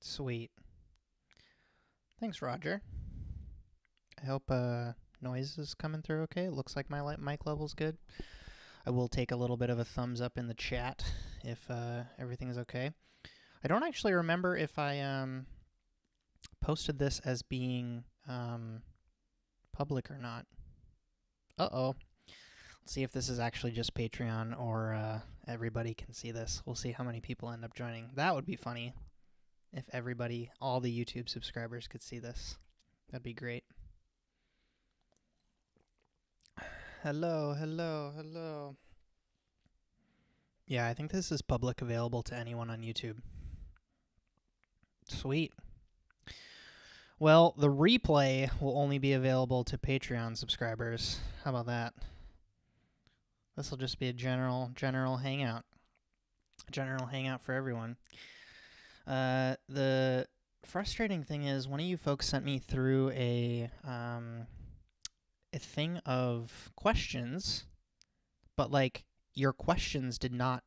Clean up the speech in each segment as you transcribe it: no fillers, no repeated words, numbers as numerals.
Sweet. Thanks, Roger. I hope noise is coming through okay. It looks like my mic level's good. I will take a little bit of a thumbs up in the chat if everything is okay. I don't actually remember if I posted this as being public or not. Uh-oh. Let's see if this is actually just Patreon or everybody can see this. We'll see how many people end up joining. That would be funny if everybody, all the YouTube subscribers could see this. That'd be great. Hello, hello, hello. Yeah, I think this is public available to anyone on YouTube. Sweet. Well, the replay will only be available to Patreon subscribers. How about that? This will just be a general hangout. General hangout for everyone. The frustrating thing is one of you folks sent me through a thing of questions, but like your questions did not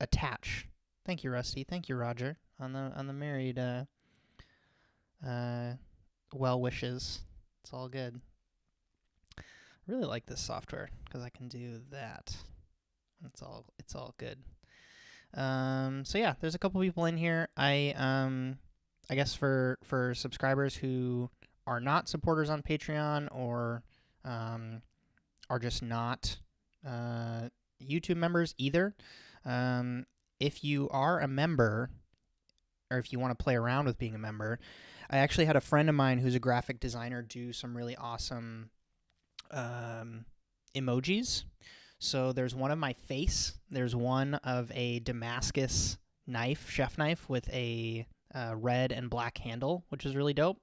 attach. Thank you, Rusty. Thank you, Roger, on the married well wishes. It's all good. I really like this software because I can do that. It's all good. So yeah, there's a couple people in here. I guess for subscribers who are not supporters on Patreon or are just not YouTube members either. If you are a member, or if you want to play around with being a member, I actually had a friend of mine who's a graphic designer do some really awesome emojis. So there's one of my face. There's one of a Damascus knife, chef knife, with a red and black handle, which is really dope.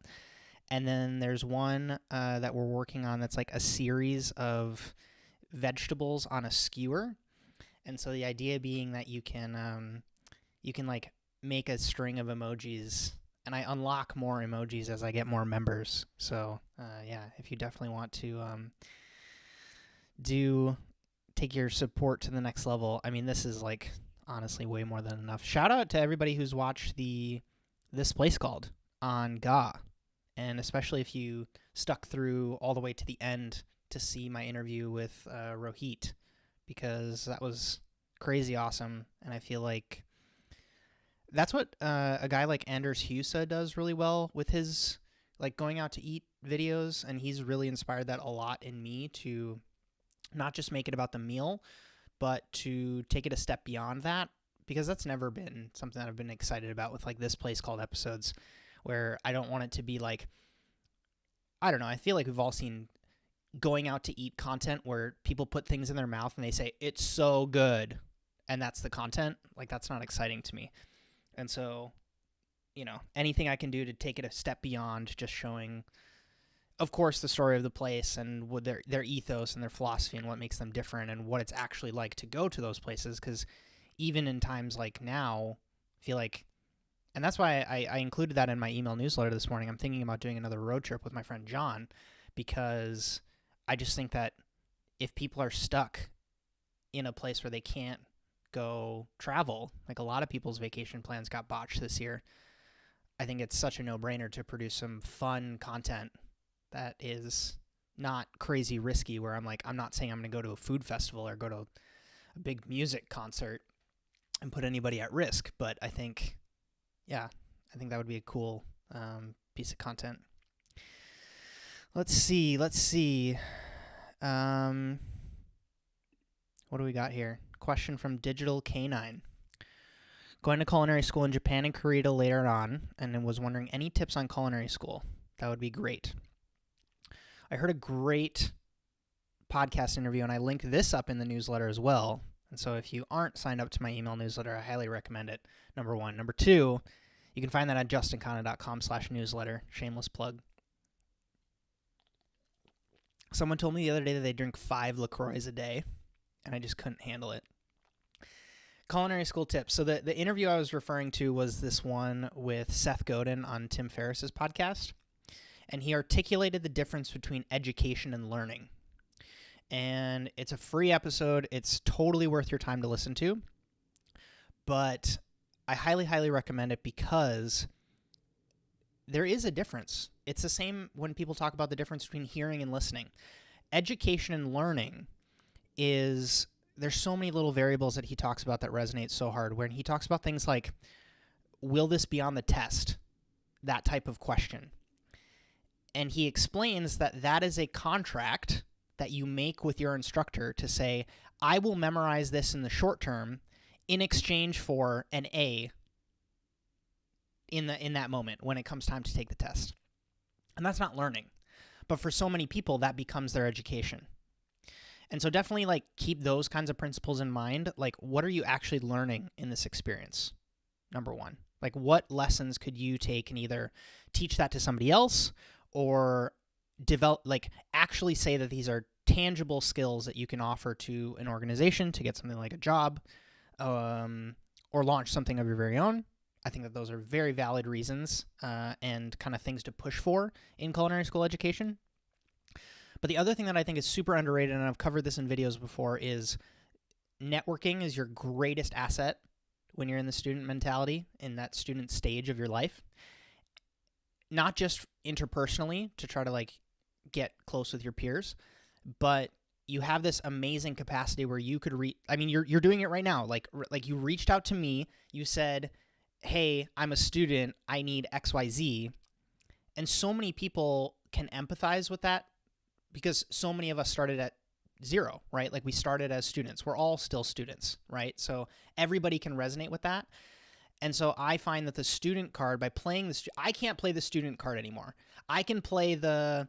And then there's one that we're working on that's like a series of vegetables on a skewer. And so the idea being that you can like make a string of emojis, and I unlock more emojis as I get more members. So yeah, if you definitely want to take your support to the next level, I mean, this is like honestly way more than enough. Shout out to everybody who's watched This Place Called on GA. And especially if you stuck through all the way to the end to see my interview with Rohit, because that was crazy awesome. And I feel like that's what a guy like Anders Husa does really well with his like going out to eat videos. And he's really inspired that a lot in me to not just make it about the meal, but to take it a step beyond that, because that's never been something that I've been excited about with like This Place Called episodes, where I don't want it to be like, I don't know, I feel like we've all seen going out to eat content where people put things in their mouth and they say, it's so good, and that's the content. Like, that's not exciting to me. And so, you know, anything I can do to take it a step beyond just showing, of course, the story of the place and what their ethos and their philosophy and what makes them different and what it's actually like to go to those places. Because even in times like now, I feel like, and that's why I included that in my email newsletter this morning. I'm thinking about doing another road trip with my friend John, because I just think that if people are stuck in a place where they can't go travel, like a lot of people's vacation plans got botched this year, I think it's such a no-brainer to produce some fun content that is not crazy risky, where I'm like, I'm not saying I'm going to go to a food festival or go to a big music concert and put anybody at risk, but I think, yeah, I think that would be a cool piece of content. Let's see. What do we got here? Question from Digital Canine. Going to culinary school in Japan and Korea later on, and was wondering any tips on culinary school. That would be great. I heard a great podcast interview, and I linked this up in the newsletter as well. And so if you aren't signed up to my email newsletter, I highly recommend it, number one. Number two, you can find that at justinkana.com/newsletter. Shameless plug. Someone told me the other day that they drink 5 LaCroix a day, and I just couldn't handle it. Culinary school tips. So the interview I was referring to was this one with Seth Godin on Tim Ferriss's podcast, and he articulated the difference between education and learning. And it's a free episode. It's totally worth your time to listen to. But I highly, highly recommend it because there is a difference. It's the same when people talk about the difference between hearing and listening. Education and learning is, there's so many little variables that he talks about that resonate so hard, when he talks about things like, will this be on the test? That type of question. And he explains that that is a contract that you make with your instructor to say, I will memorize this in the short term in exchange for an A in that moment when it comes time to take the test. And that's not learning. But for so many people, that becomes their education. And so definitely like keep those kinds of principles in mind. Like, what are you actually learning in this experience? Number one. Like, what lessons could you take and either teach that to somebody else or develop, like actually say that these are tangible skills that you can offer to an organization to get something like a job, or launch something of your very own. I think that those are very valid reasons and kind of things to push for in culinary school education. But the other thing that I think is super underrated, and I've covered this in videos before, is networking is your greatest asset when you're in the student mentality, in that student stage of your life. Not just interpersonally to try to like get close with your peers, but you have this amazing capacity where you could you're doing it right now. Like you reached out to me, you said, hey, I'm a student, I need XYZ. And so many people can empathize with that because so many of us started at zero, right? Like we started as students. We're all still students, right? So everybody can resonate with that. And so I find that the student card, by playing I can't play the student card anymore. I can play the,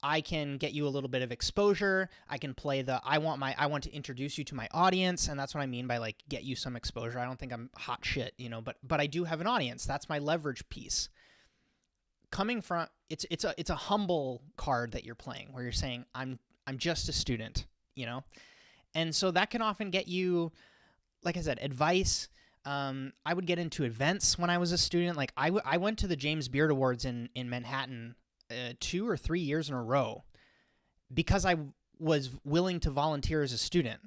I can get you a little bit of exposure. I can play the, I want to introduce you to my audience. And that's what I mean by like, get you some exposure. I don't think I'm hot shit, but I do have an audience. That's my leverage piece. Coming from, it's a humble card that you're playing where you're saying, I'm just a student, And so that can often get you, like I said, advice. I would get into events when I was a student. Like I went to the James Beard Awards in Manhattan 2 or 3 years in a row because I was willing to volunteer as a student.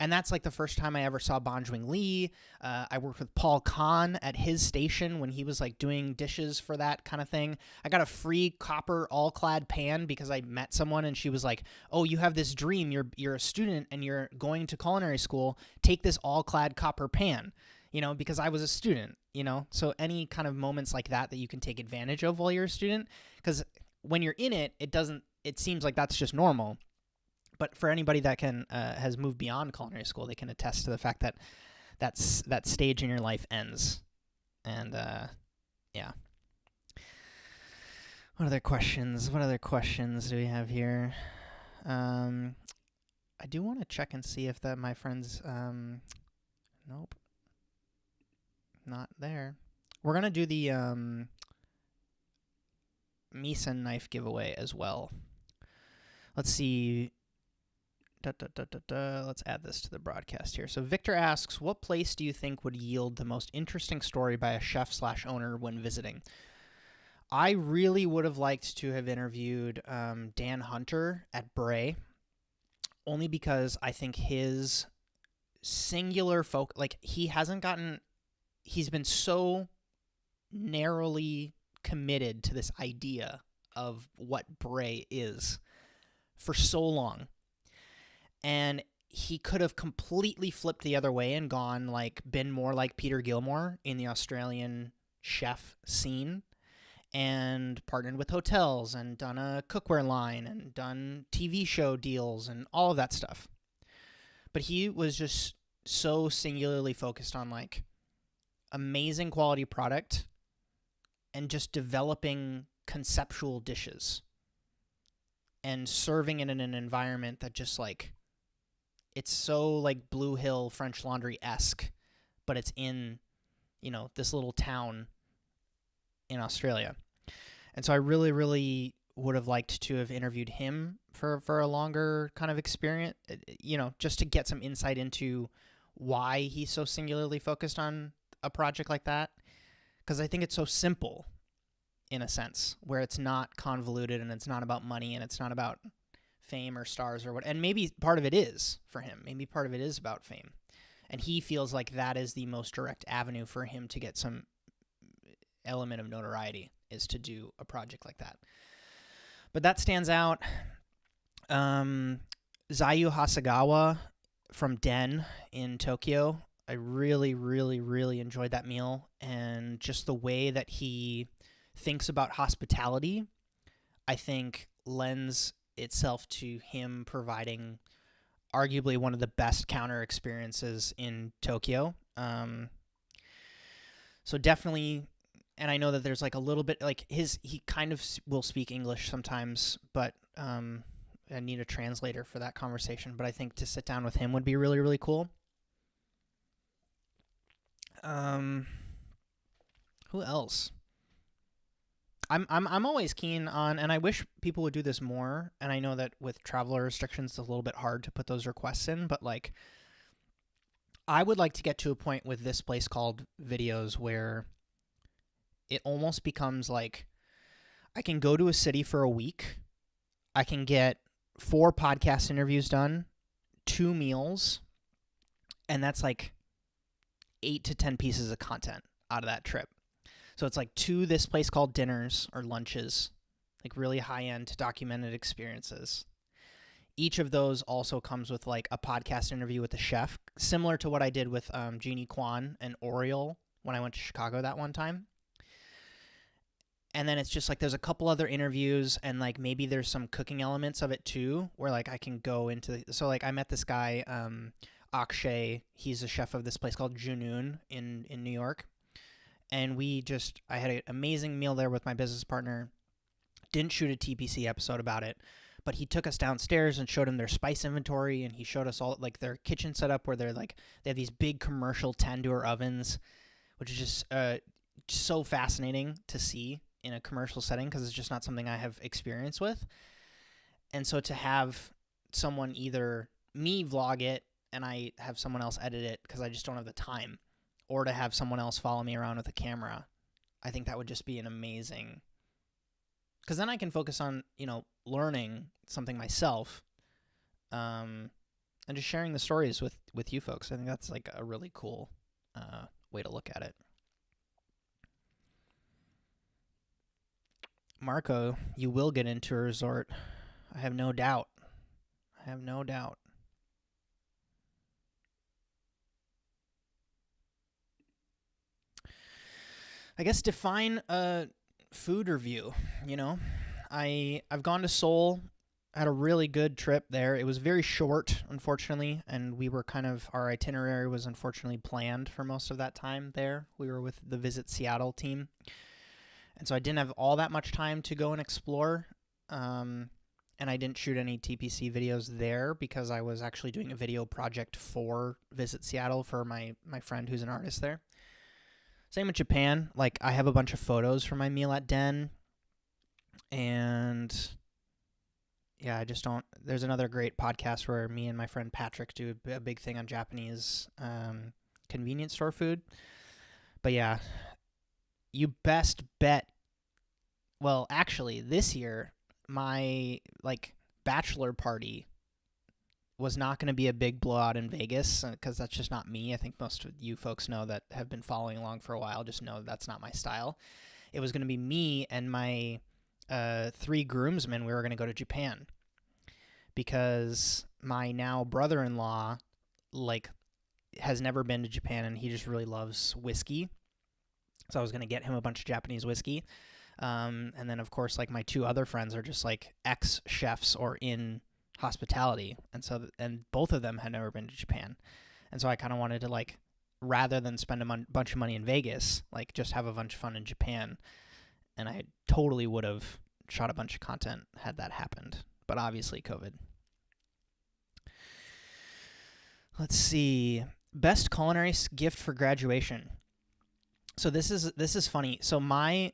And that's like the first time I ever saw Bonjwing Lee. I worked with Paul Kahn at his station when he was like doing dishes for that kind of thing. I got a free copper all-clad pan because I met someone and she was like, oh, you have this dream. You're a student and you're going to culinary school. Take this all-clad copper pan, because I was a student, So any kind of moments like that you can take advantage of while you're a student, because when you're in it, it seems like that's just normal. But for anybody that has moved beyond culinary school, they can attest to the fact that that stage in your life ends. And yeah. What other questions do we have here? I do want to check and see if my friends. Nope, not there. We're gonna do the Misen knife giveaway as well. Let's see. Let's add this to the broadcast here. So Victor asks, what place do you think would yield the most interesting story by a chef/owner when visiting? I really would have liked to have interviewed Dan Hunter at Bray, only because I think his singular he's been so narrowly committed to this idea of what Bray is for so long. And he could have completely flipped the other way and been more like Peter Gilmore in the Australian chef scene and partnered with hotels and done a cookware line and done TV show deals and all of that stuff. But he was just so singularly focused on amazing quality product and just developing conceptual dishes and serving it in an environment that just it's so Blue Hill French Laundry-esque, but it's in, this little town in Australia. And so I really, really would have liked to have interviewed him for a longer kind of experience, just to get some insight into why he's so singularly focused on a project like that. Because I think it's so simple in a sense, where it's not convoluted and it's not about money and it's not about fame or stars or what. And maybe part of it is for him. Maybe part of it is about fame. And he feels like that is the most direct avenue for him to get some element of notoriety is to do a project like that. But that stands out. Zayu Hasegawa from Den in Tokyo. I really, really, really enjoyed that meal, and just the way that he thinks about hospitality, I think lends itself to him providing arguably one of the best counter experiences in Tokyo. So definitely, and I know that there's like a little bit like he kind of will speak English sometimes, but I need a translator for that conversation. But I think to sit down with him would be really, really cool. Who else? I'm always keen on, and I wish people would do this more. And I know that with traveler restrictions, it's a little bit hard to put those requests in, but like, I would like to get to a point with This Place Called videos where it almost becomes like I can go to a city for a week, I can get 4 podcast interviews done, 2 meals, and that's like 8 to 10 pieces of content out of that trip. So it's like 2 This Place Called dinners or lunches, like really high-end documented experiences. Each of those also comes with like a podcast interview with the chef, similar to what I did with Jeannie Kwan and Oriole when I went to Chicago that one time. And then it's just like there's a couple other interviews, and like maybe there's some cooking elements of it too, where like I can go into so like I met this guy Akshay. He's a chef of this place called Junoon in New York, and I had an amazing meal there with my business partner. Didn't shoot a TPC episode about it, but he took us downstairs and showed him their spice inventory, and he showed us all like their kitchen setup where they have these big commercial tandoor ovens, which is just so fascinating to see in a commercial setting because it's just not something I have experience with. And so to have someone, either me vlog it and I have someone else edit it because I just don't have the time, or to have someone else follow me around with a camera, I think that would just be an amazing, because then I can focus on, learning something myself, and just sharing the stories with you folks. I think that's like a really cool way to look at it. Marco, you will get into a resort. I have no doubt. I guess define a food review, I've gone to Seoul, had a really good trip there. It was very short, unfortunately, and our itinerary was unfortunately planned for most of that time there. We were with the Visit Seattle team. And so I didn't have all that much time to go and explore, and I didn't shoot any TPC videos there because I was actually doing a video project for Visit Seattle for my friend who's an artist there. Same with Japan. Like, I have a bunch of photos from my meal at Den, and yeah, I just don't. There's another great podcast where me and my friend Patrick do a big thing on Japanese convenience store food. But yeah, you best bet. Well, actually, this year, my bachelor party was not going to be a big blowout in Vegas because that's just not me. I think most of you folks know that have been following along for a while. Just know that's not my style. It was going to be me and my 3 groomsmen. We were going to go to Japan because my now brother-in-law has never been to Japan, and he just really loves whiskey. So I was going to get him a bunch of Japanese whiskey. And then, of course, my 2 other friends are just ex-chefs or in hospitality. And both of them had never been to Japan. And so I kind of wanted to, rather than spend a bunch of money in Vegas, just have a bunch of fun in Japan. And I totally would have shot a bunch of content had that happened. But obviously, COVID. Let's see. Best culinary gift for graduation. So this is funny. So my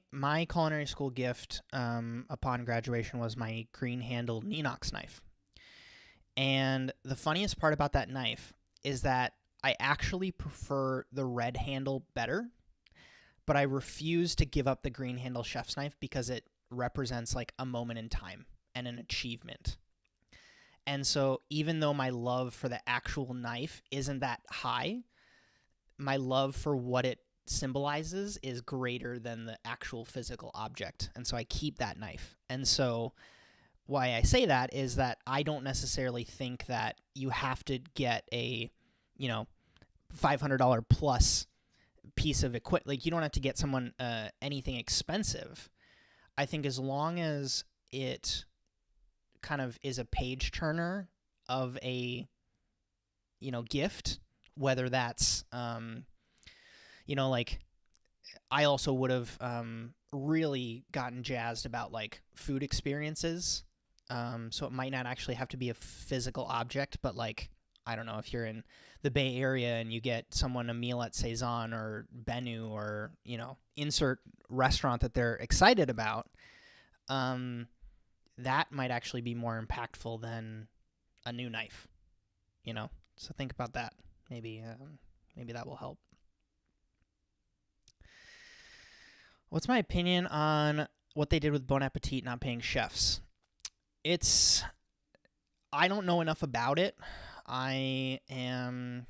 culinary school gift upon graduation was my green-handled Ninox knife. And the funniest part about that knife is that I actually prefer the red handle better, but I refuse to give up the green handle chef's knife because it represents a moment in time and an achievement. And so even though my love for the actual knife isn't that high, my love for what it symbolizes is greater than the actual physical object. And so I keep that knife. And so why I say that is that I don't necessarily think that you have to get a, $500 plus piece of equipment. Like, you don't have to get someone anything expensive. I think as long as it kind of is a page turner of a, gift, whether that's, like, I also would have really gotten jazzed about like food experiences. So it might not actually have to be a physical object, but like, I don't know, if you're in the Bay Area and you get someone a meal at Cezanne or Benu or, insert restaurant that they're excited about, that might actually be more impactful than a new knife, So think about that. Maybe that will help. What's my opinion on what they did with Bon Appetit not paying chefs? I don't know enough about it. I am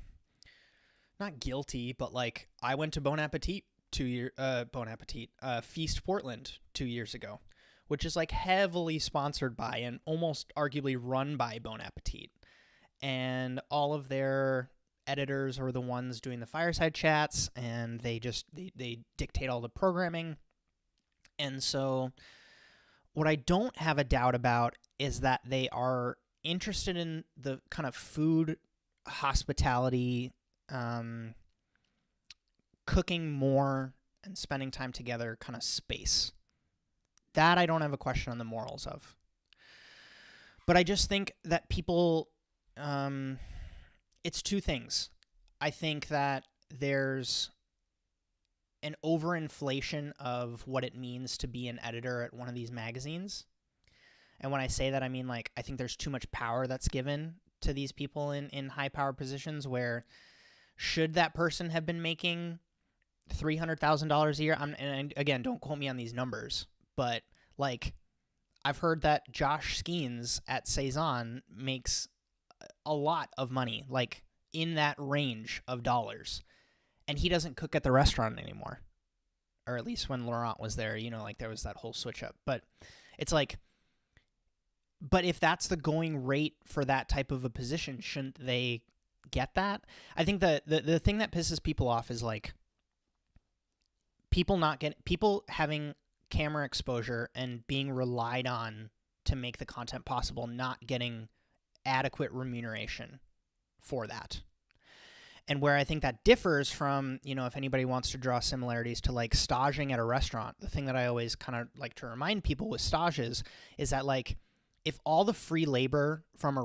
not guilty, but like, I went to Bon Appetit Feast Portland 2 years ago, which is like heavily sponsored by and almost arguably run by Bon Appetit. And all of their editors are the ones doing the fireside chats, and they dictate all the programming. And so what I don't have a doubt about is that they are interested in the kind of food, hospitality, cooking more and spending time together kind of space. That I don't have a question on the morals of. But I just think that people, it's two things. I think that there's an overinflation of what it means to be an editor at one of these magazines. And when I say that, I mean, like, I think there's too much power that's given to these people in high power positions, where should that person have been making $300,000 a year? And again, don't quote me on these numbers, but like, I've heard that Josh Skeens at Cezanne makes a lot of money, like in that range of dollars, and he doesn't cook at the restaurant anymore, or at least when Laurent was there, like, there was that whole switch up. But it's like, but if that's the going rate for that type of a position, shouldn't they get that? I think the thing that pisses people off is like people having camera exposure and being relied on to make the content possible, not getting adequate remuneration for that. And where I think that differs from, if anybody wants to draw similarities to like staging at a restaurant, the thing that I always kind of like to remind people with stages is that, like, if all the free labor from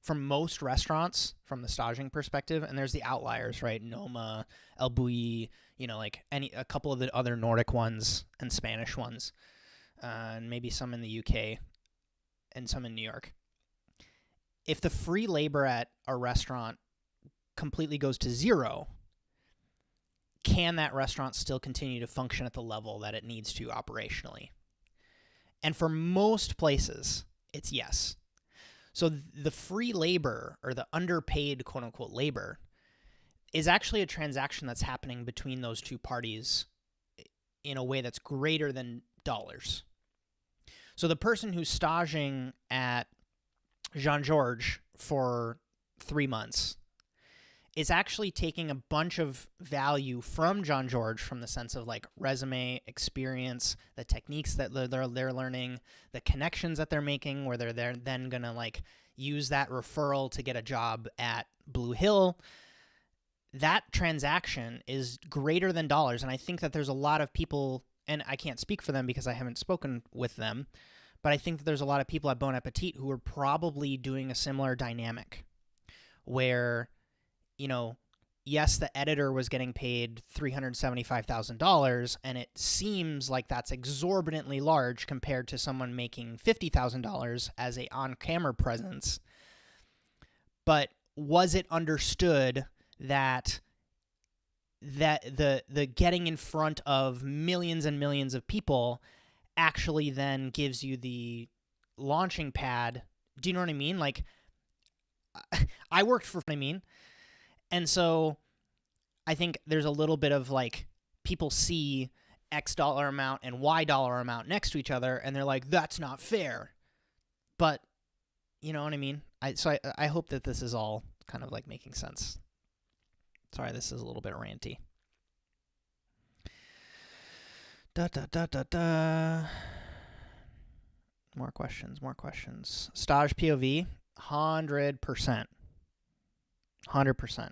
from most restaurants, from the staging perspective, and there's the outliers, right? Noma, El Bulli, like a couple of the other Nordic ones and Spanish ones, and maybe some in the UK and some in New York. If the free labor at a restaurant completely goes to zero, can that restaurant still continue to function at the level that it needs to operationally? And for most places, it's yes. So the free labor, or the underpaid quote-unquote labor, is actually a transaction that's happening between those two parties in a way that's greater than dollars. So the person who's staging at Jean-Georges for 3 months is actually taking a bunch of value from Jean-Georges, from the sense of like resume, experience, the techniques that they're learning, the connections that they're making, where they're then going to like use that referral to get a job at Blue Hill. That transaction is greater than dollars. And I think that there's a lot of people, and I can't speak for them because I haven't spoken with them, but I think that there's a lot of people at Bon Appetit who are probably doing a similar dynamic where, yes, the editor was getting paid $375,000, and it seems like that's exorbitantly large compared to someone making $50,000 as a on-camera presence. But was it understood that the getting in front of millions and millions of people actually then gives you the launching pad? Do you know what I mean? Like, I worked for, and so I think there's a little bit of like people see X dollar amount and Y dollar amount next to each other, and they're like, that's not fair. But you know what I mean? I hope that this is all kind of like making sense. Sorry, this is a little bit ranty. More questions. Stage POV, 100%. 100%.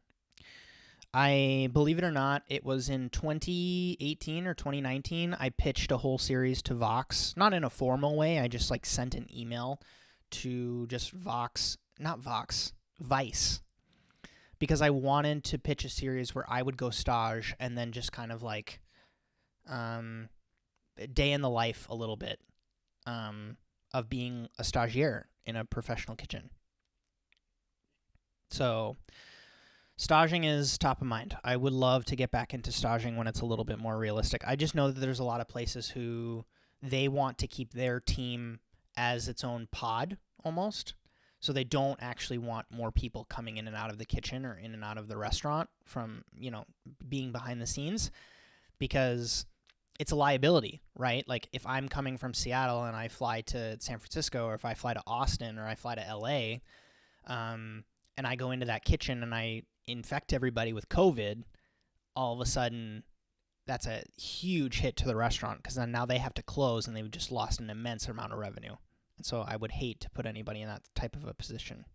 I believe it or not, it was in 2018 or 2019. I pitched a whole series to Vox, not in a formal way. I just like sent an email to just Vice, because I wanted to pitch a series where I would go stage and then just kind of like day in the life a little bit of being a stagiaire in a professional kitchen. So staging is top of mind. I would love to get back into staging when it's a little bit more realistic. I just know that there's a lot of places who they want to keep their team as its own pod almost. So they don't actually want more people coming in and out of the kitchen or in and out of the restaurant from, being behind the scenes, because it's a liability, right? Like if I'm coming from Seattle and I fly to San Francisco, or if I fly to Austin, or I fly to LA, and I go into that kitchen and I infect everybody with COVID, all of a sudden that's a huge hit to the restaurant, because then now they have to close and they've just lost an immense amount of revenue. And so I would hate to put anybody in that type of a position.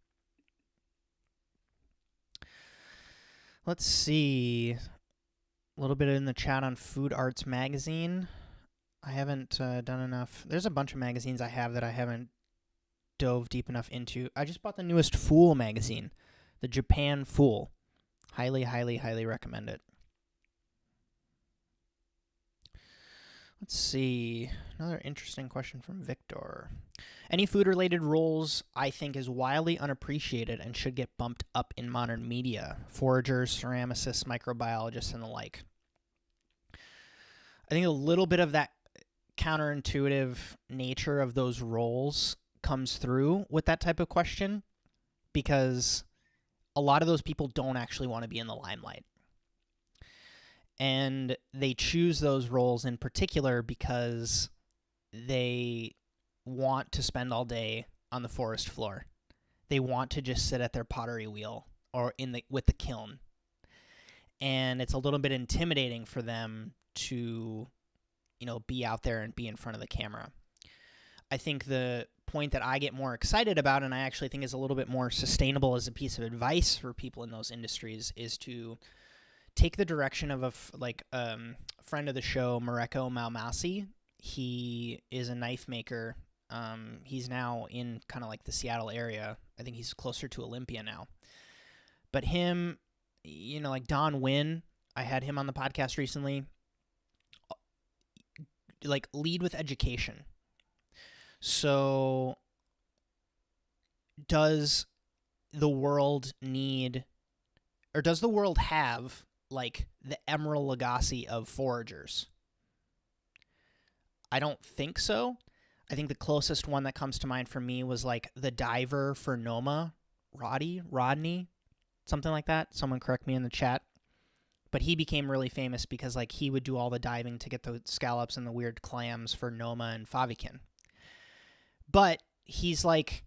Let's see. A little bit in the chat on Food Arts Magazine. I haven't done enough. There's a bunch of magazines I have that I haven't dove deep enough into. I just bought the newest Fool magazine, the Japan Fool. Highly, highly, highly recommend it. Let's see. Another interesting question from Victor. Any food-related roles I think is wildly unappreciated and should get bumped up in modern media? Foragers, ceramicists, microbiologists, and the like. I think a little bit of that counterintuitive nature of those roles comes through with that type of question, because a lot of those people don't actually want to be in the limelight. And they choose those roles in particular because they want to spend all day on the forest floor. They want to just sit at their pottery wheel or with the kiln. And it's a little bit intimidating for them to, be out there and be in front of the camera. I think the point that I get more excited about, and I actually think is a little bit more sustainable as a piece of advice for people in those industries, is to take the direction of a friend of the show, Mareko Malmasi. He is a knife maker. He's now in kind of like the Seattle area. I think he's closer to Olympia now. But him, like Don Wynn, I had him on the podcast recently, like lead with education. So does the world have like the Emeril Lagasse of foragers? I don't think so. I think the closest one that comes to mind for me was like the diver for Noma, Rodney, something like that. Someone correct me in the chat. But he became really famous because like he would do all the diving to get the scallops and the weird clams for Noma and Faviken. But he's like,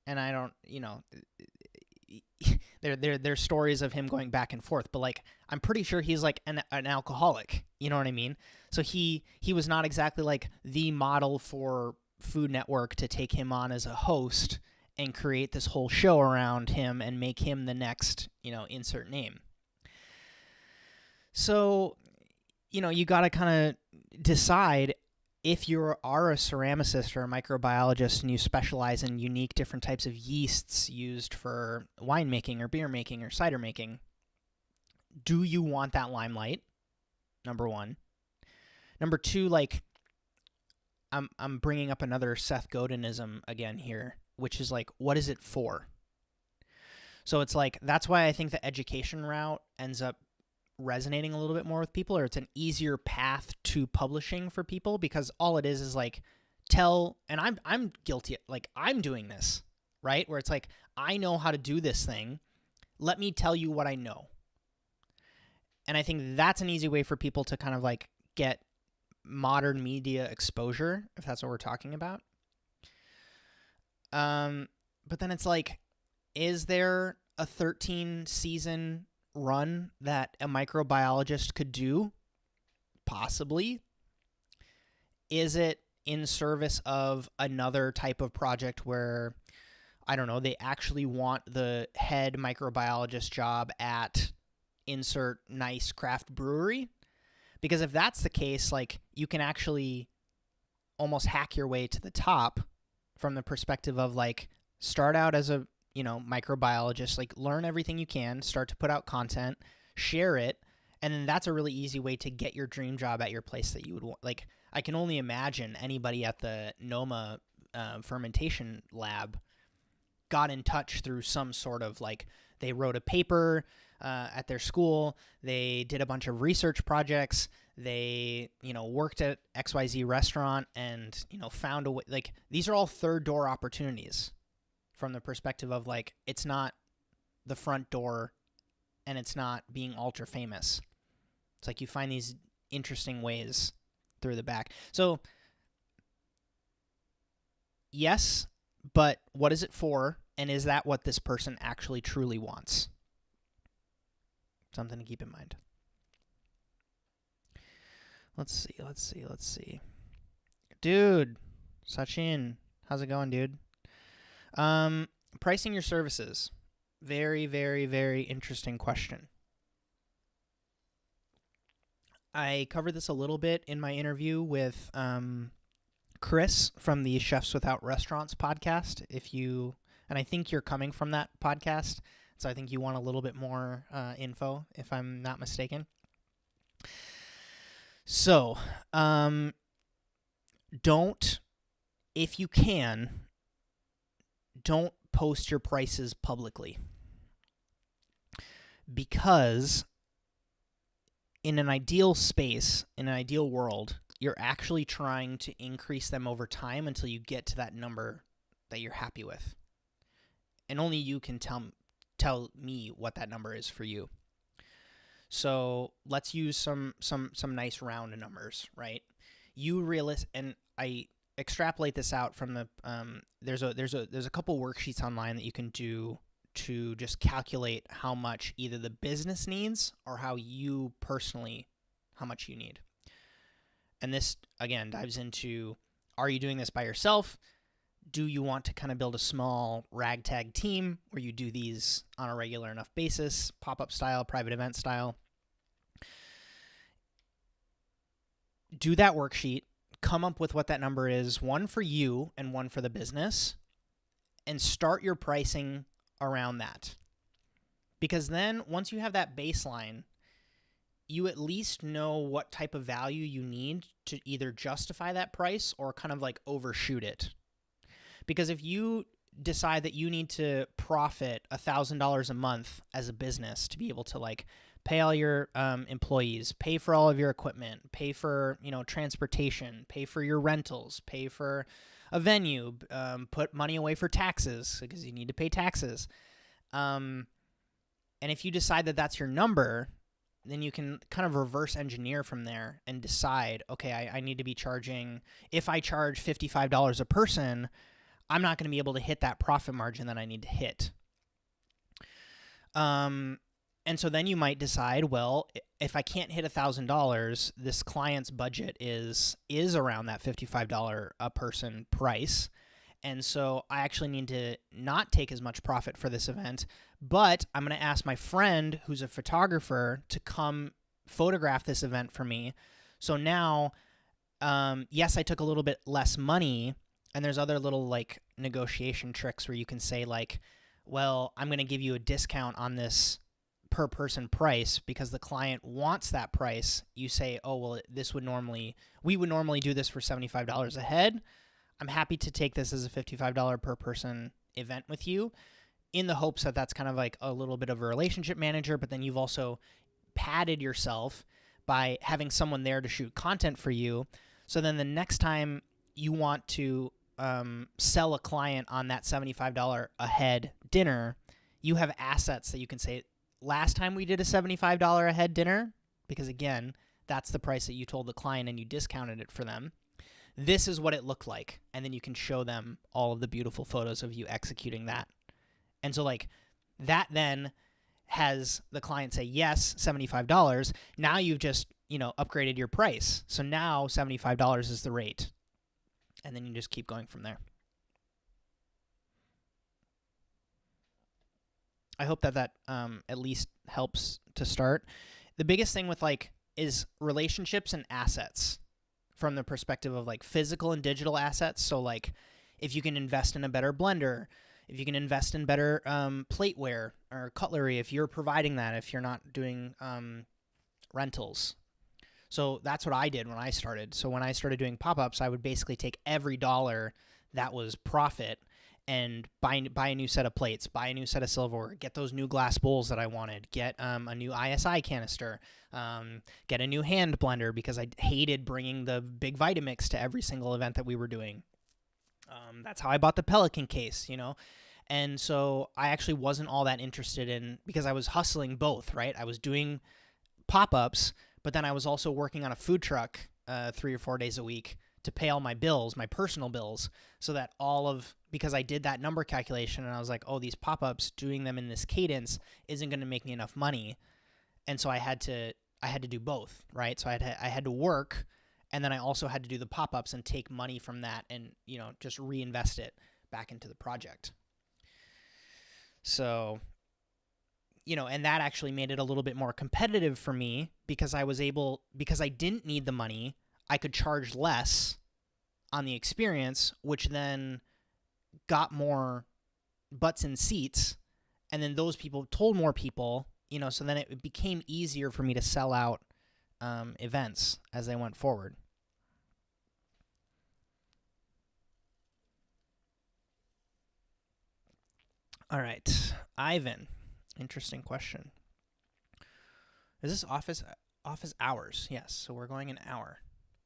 and I don't, there's stories of him going back and forth, but like I'm pretty sure he's like an alcoholic. You know what I mean? So he was not exactly like the model for Food Network to take him on as a host and create this whole show around him and make him the next, insert name. So, you got to kind of decide if you are a ceramicist or a microbiologist and you specialize in unique different types of yeasts used for winemaking or beer making or cider making. Do you want that limelight? Number one. Number two, like, I'm bringing up another Seth Godinism again here, which is like, what is it for? So it's like, that's why I think the education route ends up resonating a little bit more with people, or it's an easier path to publishing for people, because all it is like and I'm guilty, like I'm doing this, right? Where it's like, I know how to do this thing. Let me tell you what I know. And I think that's an easy way for people to kind of like get modern media exposure, if that's what we're talking about. But then it's like, is there a 13-season run that a microbiologist could do? Possibly. Is it in service of another type of project where, I don't know, they actually want the head microbiologist job at insert nice craft brewery? Because if that's the case, like, you can actually almost hack your way to the top from the perspective of like, start out as a, microbiologist, like learn everything you can, start to put out content, share it, and then that's a really easy way to get your dream job at your place that you would want. Like, I can only imagine anybody at the Noma fermentation lab got in touch through some sort of like, they wrote a paper at their school, they did a bunch of research projects, they, worked at XYZ restaurant and, found a way. Like, these are all third door opportunities from the perspective of like, it's not the front door and it's not being ultra famous. It's like you find these interesting ways through the back. So yes, but what is it for? And is that what this person actually truly wants? Something to keep in mind. Let's see. Dude, Sachin, how's it going, dude? Pricing your services. Very, very, very interesting question. I covered this a little bit in my interview with Chris from the Chefs Without Restaurants podcast. And I think you're coming from that podcast, so I think you want a little bit more info, if I'm not mistaken. So, if you can, don't post your prices publicly. Because in an ideal space, in an ideal world, you're actually trying to increase them over time until you get to that number that you're happy with. And only you can tell me what that number is for you. So let's use some nice round numbers, right? And I extrapolate this out from the there's a couple worksheets online that you can do to just calculate how much either the business needs or how much you need. And this again dives into, are you doing this by yourself? Do you want to kind of build a small ragtag team where you do these on a regular enough basis, pop-up style, private event style? Do that worksheet, come up with what that number is, one for you and one for the business, and start your pricing around that. Because then once you have that baseline, you at least know what type of value you need to either justify that price or kind of like overshoot it. Because if you decide that you need to profit $1,000 a month as a business to be able to like pay all your employees, pay for all of your equipment, pay for transportation, pay for your rentals, pay for a venue, put money away for taxes because you need to pay taxes. And if you decide that that's your number, then you can kind of reverse engineer from there and decide, okay, I need to be charging, if I charge $55 a person, I'm not going to be able to hit that profit margin that I need to hit. And so then you might decide, well, if I can't hit $1,000, this client's budget is around that $55 a person price. And so I actually need to not take as much profit for this event, but I'm going to ask my friend who's a photographer to come photograph this event for me. So now, yes, I took a little bit less money, and there's other little like negotiation tricks where you can say like, well, I'm going to give you a discount on this per person price because the client wants that price. You say, oh, well, we would normally do this for $75 a head. I'm happy to take this as a $55 per person event with you, in the hopes that that's kind of like a little bit of a relationship manager, but then you've also padded yourself by having someone there to shoot content for you. So then the next time you want to sell a client on that $75 a head dinner, you have assets that you can say, last time we did a $75 a head dinner, because again, that's the price that you told the client and you discounted it for them. This is what it looked like. And then you can show them all of the beautiful photos of you executing that. And so like that then has the client say, yes, $75. Now you've just, upgraded your price. So now $75 is the rate. And then you just keep going from there. I hope that at least helps to start. The biggest thing with is relationships and assets from the perspective of physical and digital assets. So if you can invest in a better blender, if you can invest in better plateware or cutlery, if you're providing that, if you're not doing rentals. So that's what I did when I started. So when I started doing pop-ups, I would basically take every dollar that was profit and buy a new set of plates, buy a new set of silverware, get those new glass bowls that I wanted, get a new ISI canister, get a new hand blender because I hated bringing the big Vitamix to every single event that we were doing. That's how I bought the Pelican case, And so I actually wasn't all that interested in, because I was hustling both, right? I was doing pop-ups, but then I was also working on a food truck 3 or 4 days a week to pay all my bills, my personal bills, so that because I did that number calculation and I was like, oh, these pop-ups, doing them in this cadence isn't going to make me enough money. And so I had to do both, right? So I had to work, and then I also had to do the pop-ups and take money from that and, just reinvest it back into the project. So, and that actually made it a little bit more competitive for me because because I didn't need the money, I could charge less on the experience, which then got more butts in seats. And then those people told more people, so then it became easier for me to sell out events as they went forward. All right, Ivan, interesting question. Is this office hours? Yes, so we're going an hour.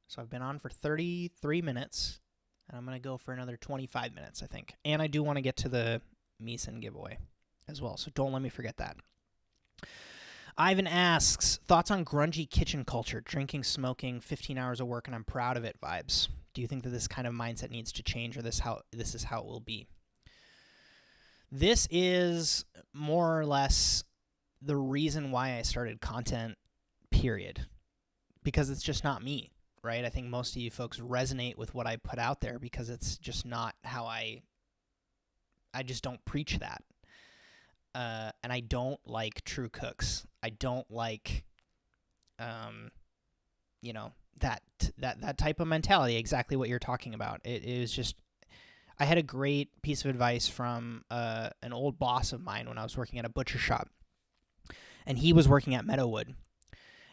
So I've been on for 33 minutes, and I'm going to go for another 25 minutes, I think. And I do want to get to the Meeson giveaway as well, so don't let me forget that. Ivan asks, thoughts on grungy kitchen culture, drinking, smoking, 15 hours of work, and I'm proud of it vibes. Do you think that this kind of mindset needs to change, or this is how it will be? This is more or less the reason why I started content, period. Because it's just not me, right? I think most of you folks resonate with what I put out there because it's just not how I just don't preach that. And I don't like true cooks. I don't like, that type of mentality, exactly what you're talking about. It was just, I had a great piece of advice from an old boss of mine when I was working at a butcher shop. And he was working at Meadowood.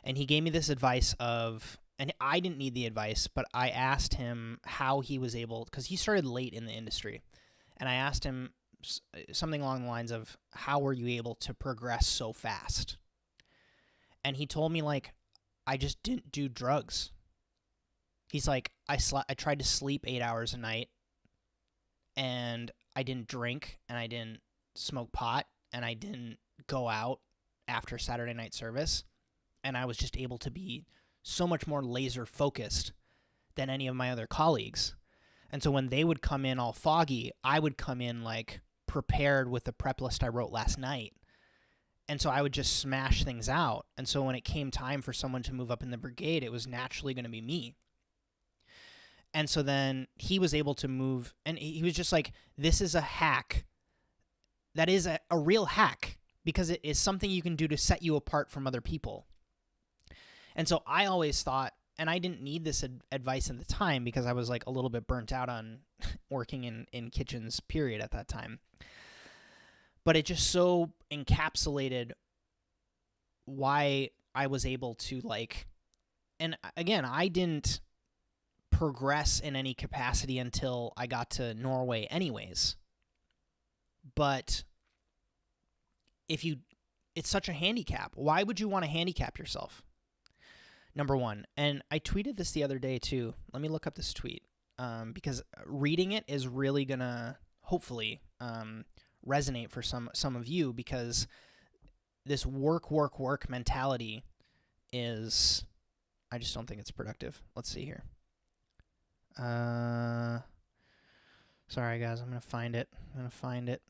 And he gave me this advice and I didn't need the advice, but I asked him how he was able, because he started late in the industry. And I asked him something along the lines of, how were you able to progress so fast? And he told me, I just didn't do drugs. He's like, I tried to sleep 8 hours a night, and I didn't drink, and I didn't smoke pot, and I didn't go out after Saturday night service, and I was just able to be so much more laser focused than any of my other colleagues. And so when they would come in all foggy, I would come in prepared with the prep list I wrote last night. And so I would just smash things out. And so when it came time for someone to move up in the brigade, it was naturally going to be me. And so then he was able to move, and he was just like, this is a hack. That is a real hack, because it is something you can do to set you apart from other people. And so I always thought, and I didn't need this advice at the time because I was a little bit burnt out on working in kitchens, period, at that time. But it just so encapsulated why I was able to and again, I didn't progress in any capacity until I got to Norway anyways. But it's such a handicap. Why would you want to handicap yourself? Number one. And I tweeted this the other day too. Let me look up this tweet because reading it is really going to hopefully resonate for some of you, because this work mentality is, I just don't think it's productive. Let's see here. Sorry, guys. I'm going to find it.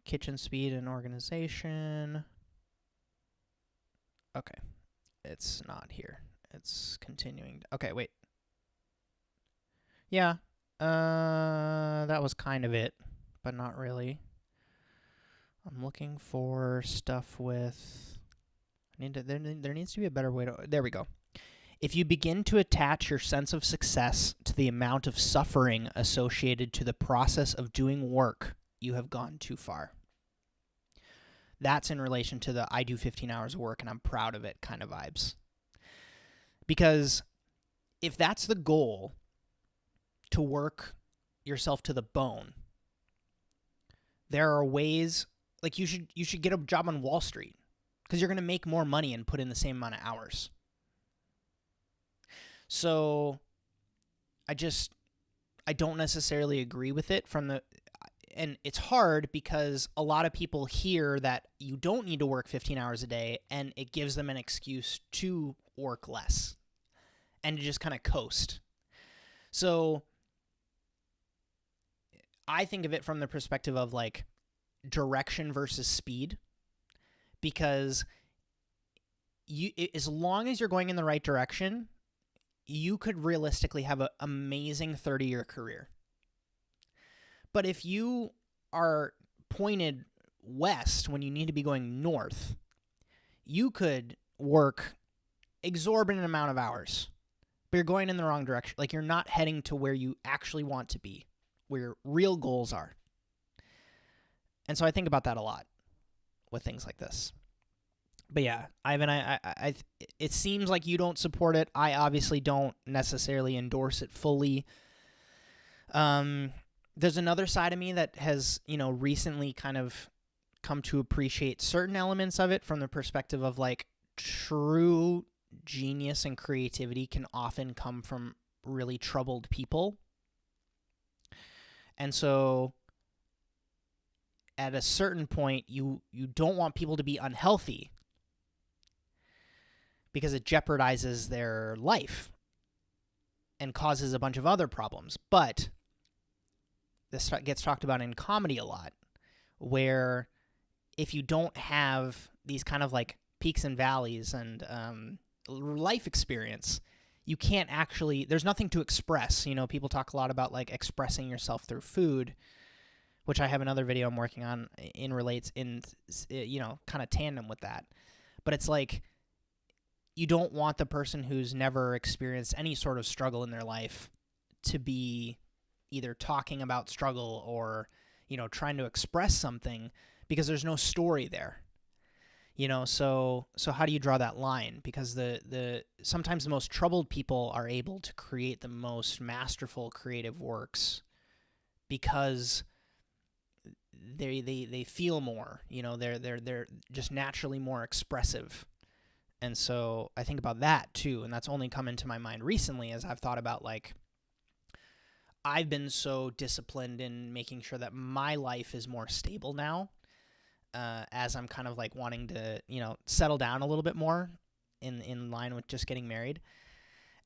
Kitchen speed and organization. Okay. It's not here. It's continuing. Okay, wait. Yeah. That was kind of it, but not really. I'm looking for stuff with... There needs to be a better way to... There we go. If you begin to attach your sense of success to the amount of suffering associated to the process of doing work, you have gone too far. That's in relation to the I do 15 hours of work and I'm proud of it kind of vibes. Because if that's the goal, to work yourself to the bone, there are ways, like you should get a job on Wall Street because you're going to make more money and put in the same amount of hours. So I don't necessarily agree with it and it's hard because a lot of people hear that you don't need to work 15 hours a day and it gives them an excuse to work less and to just kind of coast. So I think of it from the perspective of like direction versus speed, because as long as you're going in the right direction, you could realistically have an amazing 30-year career. But if you are pointed west when you need to be going north, you could work exorbitant amount of hours, but you're going in the wrong direction. Like you're not heading to where you actually want to be, where your real goals are. And so I think about that a lot with things like this. But yeah, Ivan, I it seems like you don't support it. I obviously don't necessarily endorse it fully. There's another side of me that has, recently kind of come to appreciate certain elements of it from the perspective of like true genius and creativity can often come from really troubled people. And so at a certain point, you don't want people to be unhealthy because it jeopardizes their life and causes a bunch of other problems. But this gets talked about in comedy a lot, where if you don't have these kind of like peaks and valleys and life experience, you can't actually, there's nothing to express. People talk a lot about like expressing yourself through food, which I have another video I'm working on relates in, kind of tandem with that. But it's like, you don't want the person who's never experienced any sort of struggle in their life to be either talking about struggle or, trying to express something, because there's no story there. So how do you draw that line? Because the sometimes the most troubled people are able to create the most masterful creative works because they feel more, they're just naturally more expressive. And so I think about that too, and that's only come into my mind recently as I've thought about like, I've been so disciplined in making sure that my life is more stable now, as I'm kind of like wanting to, settle down a little bit more in line with just getting married.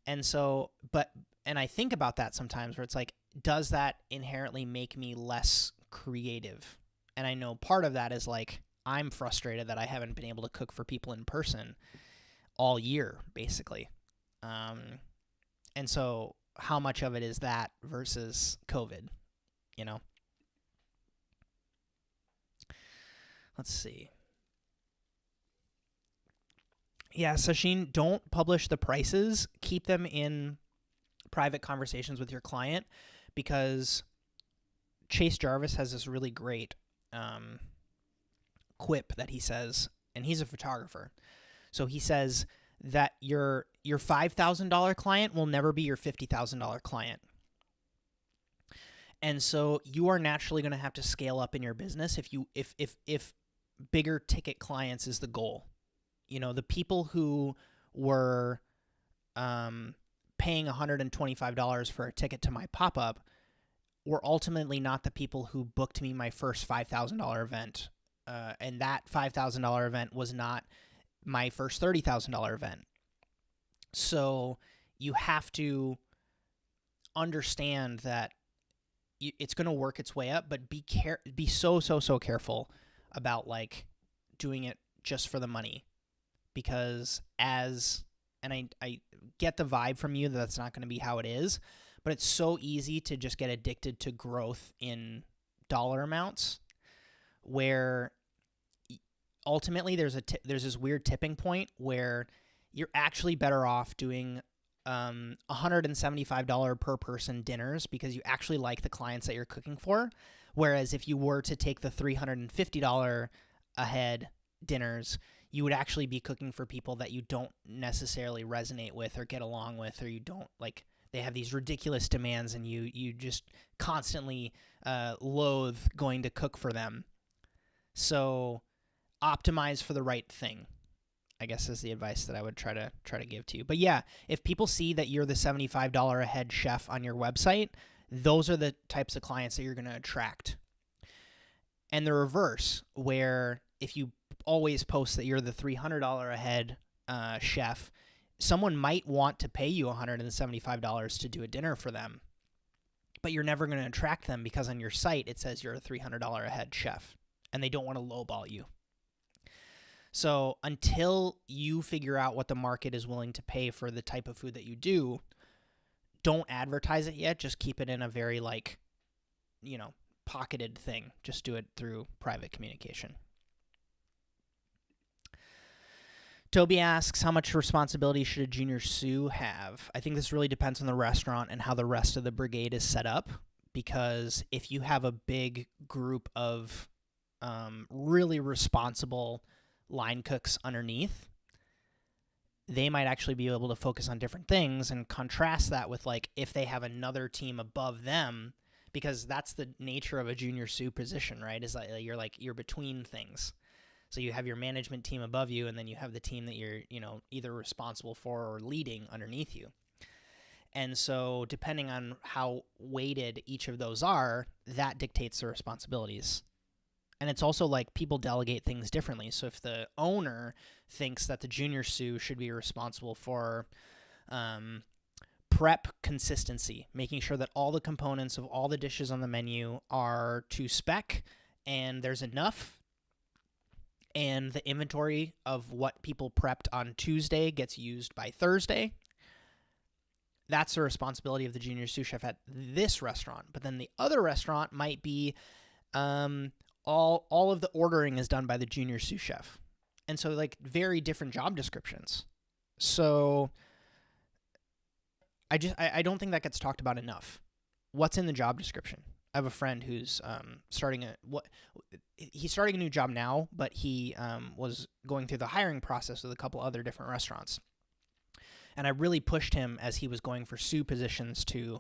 And so, and I think about that sometimes where it's like, does that inherently make me less creative? And I know part of that is like, I'm frustrated that I haven't been able to cook for people in person all year, basically. And so how much of it is that versus COVID, Let's see. Yeah, Sasheen, don't publish the prices. Keep them in private conversations with your client, because Chase Jarvis has this really great quip that he says, and he's a photographer. So he says that your $5,000 client will never be your $50,000 client. And so you are naturally going to have to scale up in your business if bigger ticket clients is the goal. The people who were paying $125 for a ticket to my pop-up were ultimately not the people who booked me my first $5,000 event. And that $5,000 event was not my first $30,000 event. So you have to understand that it's going to work its way up, but be so careful about like doing it just for the money, because and I get the vibe from you that that's not going to be how it is, but it's so easy to just get addicted to growth in dollar amounts, where ultimately there's this weird tipping point where you're actually better off doing $175 per person dinners because you actually like the clients that you're cooking for. Whereas if you were to take the $350 a head dinners, you would actually be cooking for people that you don't necessarily resonate with or get along with, or you don't like, they have these ridiculous demands and you just constantly loathe going to cook for them. So optimize for the right thing, I guess, is the advice that I would try to give to you. But yeah, if people see that you're the $75 a head chef on your website, those are the types of clients that you're going to attract. And the reverse, where if you always post that you're the $300 a head chef, someone might want to pay you $175 to do a dinner for them, but you're never going to attract them because on your site it says you're a $300 a head chef, and they don't want to lowball you. So until you figure out what the market is willing to pay for the type of food that you do, don't advertise it yet. Just keep it in a very pocketed thing. Just do it through private communication. Toby asks, how much responsibility should a junior sous have? I think this really depends on the restaurant and how the rest of the brigade is set up, because if you have a big group of really responsible line cooks underneath, they might actually be able to focus on different things, and contrast that with like if they have another team above them, because that's the nature of a junior sous position, right? Is that you're between things. So you have your management team above you, and then you have the team that you're, either responsible for or leading underneath you. And so depending on how weighted each of those are, that dictates the responsibilities. And it's also like people delegate things differently. So if the owner thinks that the junior sous should be responsible for prep consistency, making sure that all the components of all the dishes on the menu are to spec and there's enough, and the inventory of what people prepped on Tuesday gets used by Thursday, that's the responsibility of the junior sous chef at this restaurant. But then the other restaurant might be all of the ordering is done by the junior sous chef. And so like very different job descriptions. So I don't think that gets talked about enough. What's in the job description? I have a friend who's he's starting a new job now, but he was going through the hiring process with a couple other different restaurants. And I really pushed him as he was going for sous positions to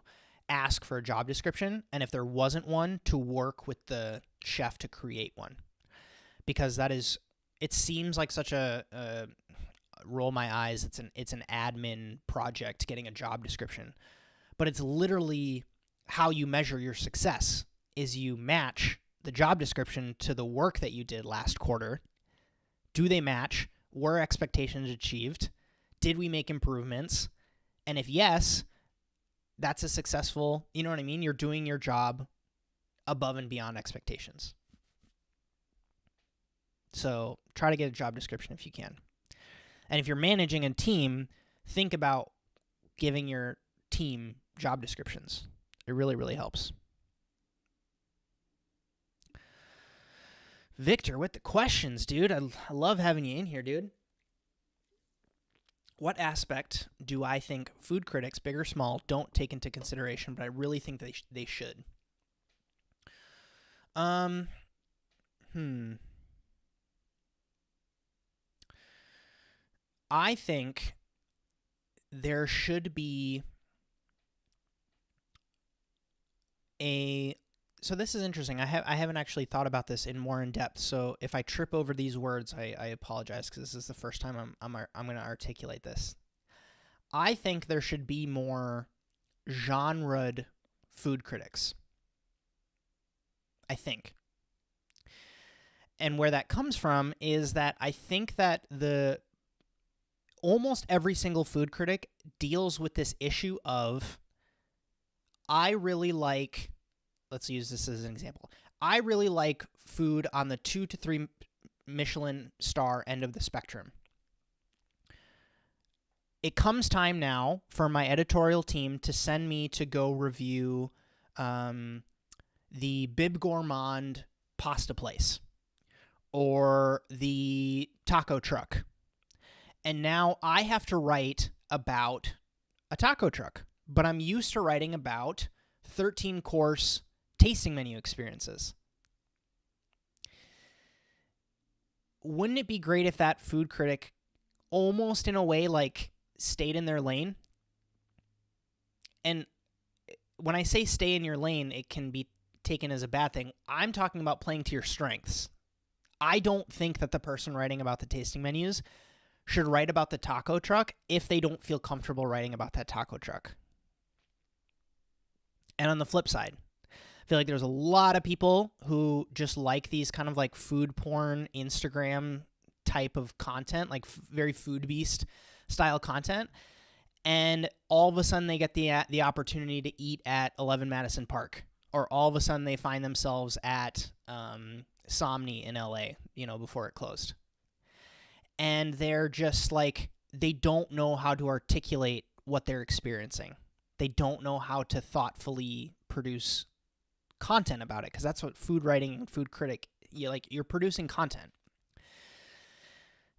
ask for a job description, and if there wasn't one, to work with the chef to create one. Because it seems like such a roll my eyes, it's an admin project getting a job description. But it's literally how you measure your success, is you match the job description to the work that you did last quarter. Do they match? Were expectations achieved? Did we make improvements? And if yes, that's a successful, you know what I mean? You're doing your job above and beyond expectations. So try to get a job description if you can. And if you're managing a team, think about giving your team job descriptions. It really, really helps. Victor, with the questions, dude. I love having you in here, dude. What aspect do I think food critics, big or small, don't take into consideration, but I really think they should? I think there should be so this is interesting. I haven't actually thought about this more in depth. So if I trip over these words, I apologize, because this is the first time I'm going to articulate this. I think there should be more genred food critics. I think. And where that comes from is that I think that almost every single food critic deals with this issue of, I really like, let's use this as an example. I really like food on the 2 to 3 Michelin star end of the spectrum. It comes time now for my editorial team to send me to go review the Bib Gourmand pasta place or the taco truck. And now I have to write about a taco truck, but I'm used to writing about 13-course tasting menu experiences. Wouldn't it be great if that food critic almost in a way like stayed in their lane? And when I say stay in your lane, it can be taken as a bad thing. I'm talking about playing to your strengths. I don't think that the person writing about the tasting menus should write about the taco truck if they don't feel comfortable writing about that taco truck. And on the flip side, I feel like there's a lot of people who just like these kind of like food porn Instagram type of content, like very food beast style content. And all of a sudden they get the opportunity to eat at 11 Madison Park, or all of a sudden they find themselves at Somni in LA, before it closed. And they're just like, they don't know how to articulate what they're experiencing. They don't know how to thoughtfully produce content about it, because that's what food writing and food critic, you're producing content.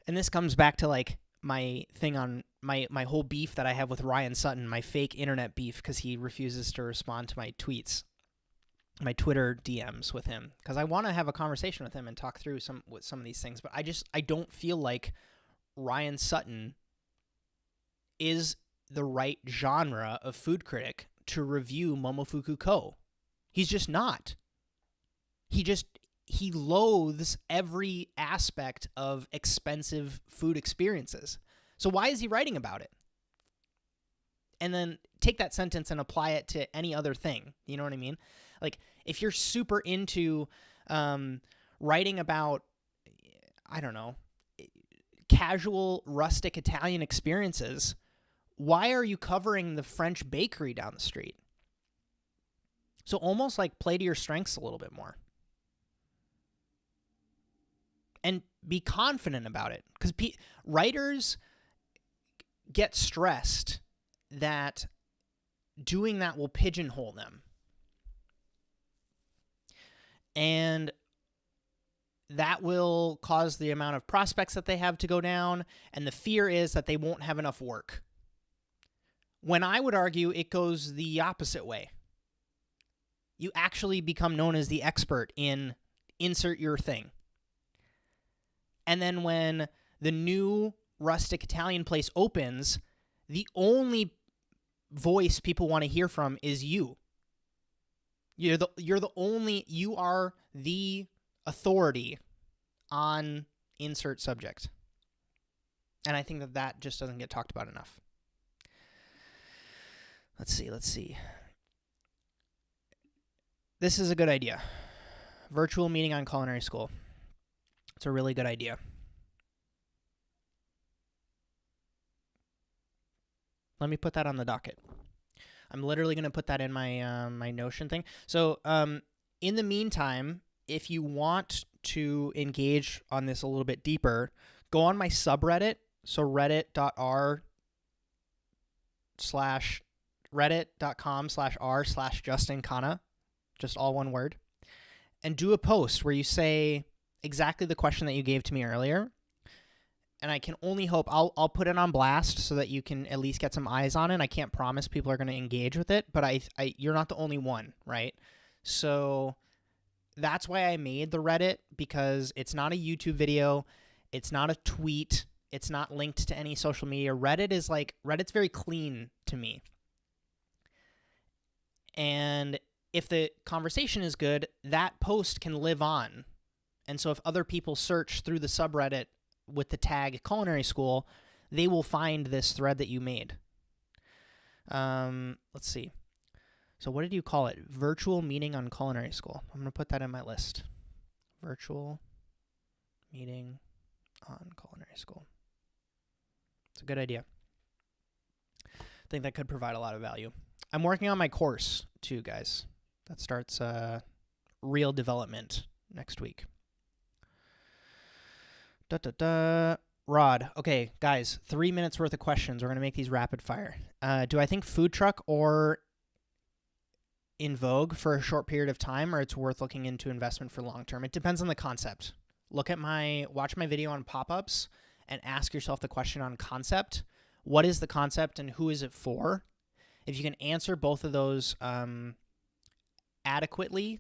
And this comes back to like my thing on my whole beef that I have with Ryan Sutton, my fake internet beef, because he refuses to respond to my tweets, my Twitter DMs with him, because I want to have a conversation with him and talk through some of these things. But I don't feel like Ryan Sutton is the right genre of food critic to review Momofuku Co. He's just not. He loathes every aspect of expensive food experiences. So why is he writing about it? And then take that sentence and apply it to any other thing. You know what I mean? Like, if you're super into writing about, I don't know, casual, rustic Italian experiences, why are you covering the French bakery down the street? So almost like play to your strengths a little bit more. And be confident about it. Because writers get stressed that doing that will pigeonhole them. And that will cause the amount of prospects that they have to go down. And the fear is that they won't have enough work. When I would argue it goes the opposite way. You actually become known as the expert in insert your thing. And then when the new rustic Italian place opens, the only voice people want to hear from is you. You are the authority on insert subject. And I think that just doesn't get talked about enough. Let's see. This is a good idea. Virtual meeting on culinary school. It's a really good idea. Let me put that on the docket. I'm literally going to put that in my my Notion thing. So in the meantime, if you want to engage on this a little bit deeper, go on my subreddit. So reddit.com/Justin Khanna, just all one word, and do a post where you say exactly the question that you gave to me earlier. And I can only hope I'll put it on blast so that you can at least get some eyes on it. I can't promise people are going to engage with it, but you're not the only one, right? So that's why I made the Reddit, because it's not a YouTube video, it's not a tweet, it's not linked to any social media. Reddit's very clean to me. And if the conversation is good, that post can live on. And so if other people search through the subreddit with the tag culinary school, they will find this thread that you made. Let's see. So what did you call it? Virtual meeting on culinary school. I'm going to put that in my list. Virtual meeting on culinary school. It's a good idea. I think that could provide a lot of value. I'm working on my course too, guys. That starts real development next week. Rod. Okay, guys, 3 minutes worth of questions. We're going to make these rapid fire. Do I think food truck or in vogue for a short period of time, or it's worth looking into investment for long term? It depends on the concept. Watch my video on pop-ups and ask yourself the question on concept. What is the concept and who is it for? If you can answer both of those adequately,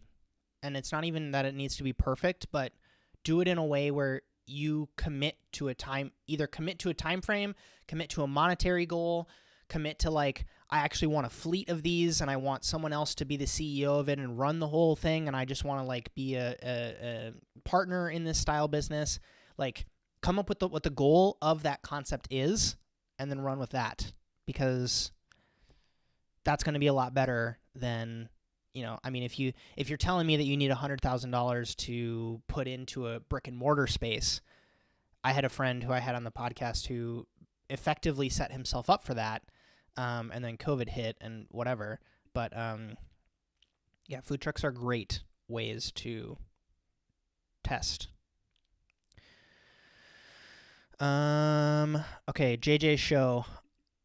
and it's not even that it needs to be perfect, but do it in a way where you commit to a time frame, commit to a monetary goal, commit to like, I actually want a fleet of these and I want someone else to be the CEO of it and run the whole thing, and I just want to like be a partner in this style business. Like, come up with what the goal of that concept is and then run with that, because that's going to be a lot better than, I mean, if you're telling me that you need $100,000 to put into a brick and mortar space, I had a friend who I had on the podcast who effectively set himself up for that, and then COVID hit and whatever. But yeah, food trucks are great ways to test. Okay, JJ Show.